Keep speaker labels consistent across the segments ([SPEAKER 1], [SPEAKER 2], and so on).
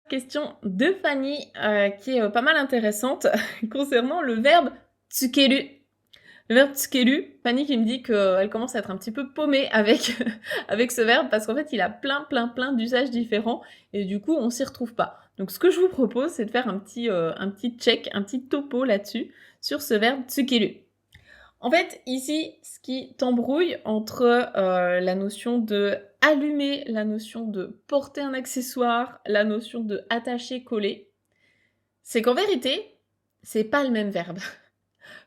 [SPEAKER 1] Question de Fanny, qui est, pas mal intéressante concernant le verbe tsukeru. Le verbe tsukeru, Fanny qui me dit qu'elle commence à être un petit peu paumée avec avec ce verbe parce qu'en fait, il a plein d'usages différents et du coup, on s'y retrouve pas. Donc ce que je vous propose, c'est de faire un petit check, un petit topo là-dessus, sur ce verbe tsukeru. En fait, ici, ce qui t'embrouille entre, la notion de allumer, la notion de porter un accessoire, la notion de attacher, coller, c'est qu'en vérité, c'est pas le même verbe.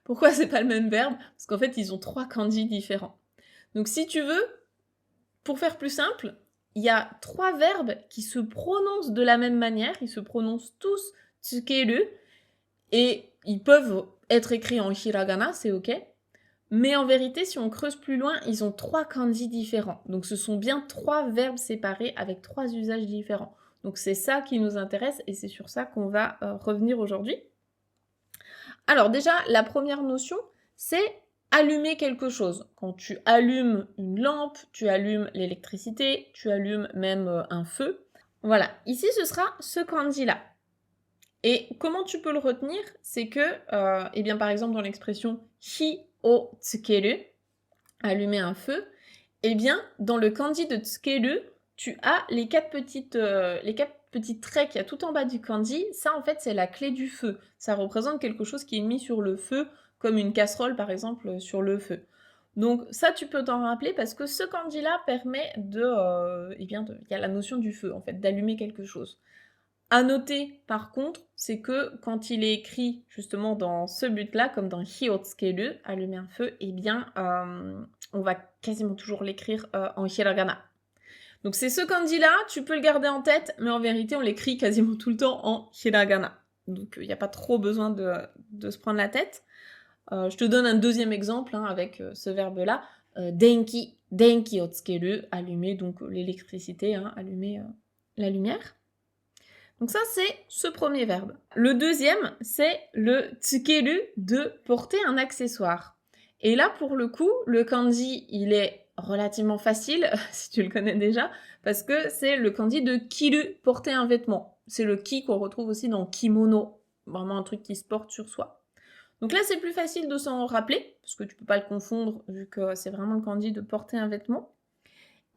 [SPEAKER 1] Pourquoi c'est pas le même verbe? Parce qu'en fait, ils ont 3 kanji différents. Donc si tu veux, pour faire plus simple, il y a 3 verbes qui se prononcent de la même manière, ils se prononcent tous tsukeru et ils peuvent être écrits en hiragana, c'est OK. Mais en vérité, si on creuse plus loin, ils ont 3 kanji différents. Donc ce sont bien 3 verbes séparés avec 3 usages différents. Donc c'est ça qui nous intéresse et c'est sur ça qu'on va revenir aujourd'hui. Alors déjà, la première notion, c'est allumer quelque chose. Quand tu allumes une lampe, tu allumes l'électricité, tu allumes même un feu. Voilà, ici ce sera ce kanji-là. Et comment tu peux le retenir? C'est que, eh bien par exemple dans l'expression hi o tsukeru, allumer un feu, eh bien, dans le kanji de tsukeru, tu as les quatre petits traits qu'il y a tout en bas du kanji. Ça, en fait, c'est la clé du feu. Ça représente quelque chose qui est mis sur le feu, comme une casserole, par exemple, sur le feu. Donc ça, tu peux t'en rappeler parce que ce kanji-là permet eh bien, il y a la notion du feu, en fait, d'allumer quelque chose. À noter, par contre, c'est que quand il est écrit justement dans ce but-là, comme dans Hiotsukeru, allumer un feu, eh bien, on va quasiment toujours l'écrire en hiragana. Donc c'est ce kanji-là, tu peux le garder en tête, mais en vérité, on l'écrit quasiment tout le temps en hiragana. Donc il n'y a pas trop besoin de se prendre la tête. Je te donne un deuxième exemple avec ce verbe-là. Denki o tsukeru, allumer donc l'électricité, allumer la lumière. Donc ça, c'est ce premier verbe. Le deuxième, c'est le tsukeru, de porter un accessoire. Et là, pour le coup, le kanji, il est relativement facile, si tu le connais déjà, parce que c'est le kanji de kiru, porter un vêtement. C'est le ki qu'on retrouve aussi dans kimono, vraiment un truc qui se porte sur soi. Donc là, c'est plus facile de s'en rappeler, parce que tu peux pas le confondre, vu que c'est vraiment le kanji de porter un vêtement.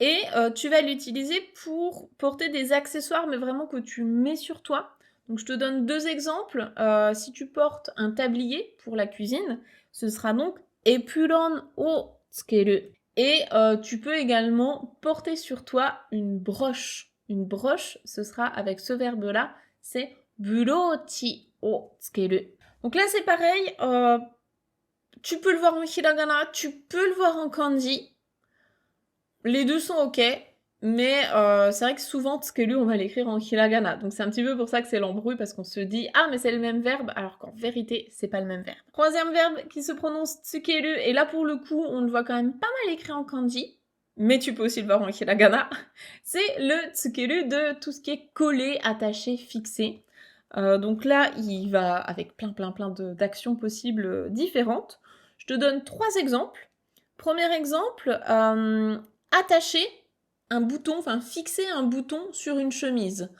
[SPEAKER 1] Et tu vas l'utiliser pour porter des accessoires, mais vraiment que tu mets sur toi. Donc je te donne 2 exemples. Si tu portes un tablier pour la cuisine, ce sera donc epuron o tsukeru. Et tu peux également porter sur toi une broche. Une broche, ce sera avec ce verbe-là, c'est burochi o tsukeru. Donc là, c'est pareil, tu peux le voir en hiragana, tu peux le voir en kanji. Les deux sont OK, mais c'est vrai que souvent tsukeru, on va l'écrire en hiragana. Donc c'est un petit peu pour ça que c'est l'embrouille, parce qu'on se dit: «Ah, mais c'est le même verbe», alors qu'en vérité, c'est pas le même verbe. Troisième verbe qui se prononce tsukeru, et là, pour le coup, on le voit quand même pas mal écrit en kanji, mais tu peux aussi le voir en hiragana. C'est le tsukeru de tout ce qui est collé, attaché, fixé. Donc là, il va avec plein d'actions possibles, différentes. Je te donne 3 exemples. Premier exemple, attacher un bouton, enfin fixer un bouton sur une chemise.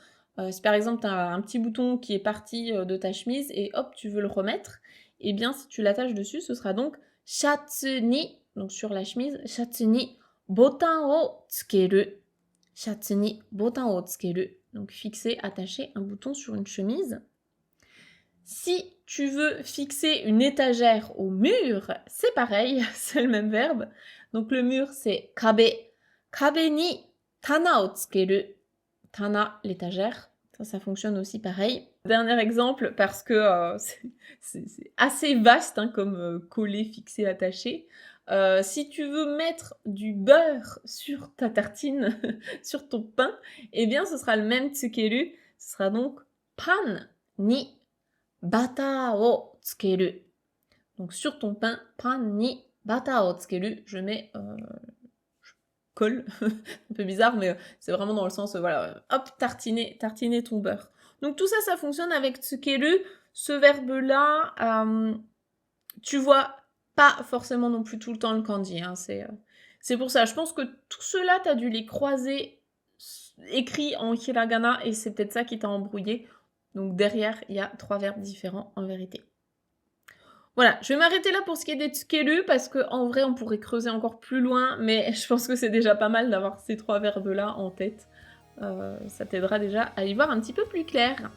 [SPEAKER 1] Si par exemple tu as un petit bouton qui est parti de ta chemise et hop, tu veux le remettre, eh bien si tu l'attaches dessus, ce sera donc shatsu ni, donc sur la chemise, shatsu ni botan o tsukeru. Shatsu ni botan o tsukeru. Donc fixer, attacher un bouton sur une chemise. Si tu veux fixer une étagère au mur, c'est pareil, c'est le même verbe. Donc le mur, c'est kabe. Kabe ni tana o tsukeru. Tana, l'étagère. Ça fonctionne aussi pareil. Dernier exemple, parce que c'est assez vaste comme coller, fixer, attacher. Si tu veux mettre du beurre sur ta tartine, sur ton pain, eh bien ce sera le même tsukeru. Ce sera donc pan ni bata o tsukeru. Donc sur ton pain, pan ni bata o tsukeru, je mets colle, un peu bizarre, mais c'est vraiment dans le sens, voilà, hop, tartiner ton beurre. Donc tout ça, ça fonctionne avec tsukeru. Ce verbe-là, tu vois pas forcément non plus tout le temps le kanji, c'est pour ça. Je pense que tout cela, t'as dû les croiser écrit en hiragana et c'est peut-être ça qui t'a embrouillé. Donc derrière, il y a 3 verbes différents en vérité. Voilà, je vais m'arrêter là pour ce qui est des tsukeru parce qu'en vrai, on pourrait creuser encore plus loin, mais je pense que c'est déjà pas mal d'avoir ces 3 verbes-là en tête. Ça t'aidera déjà à y voir un petit peu plus clair.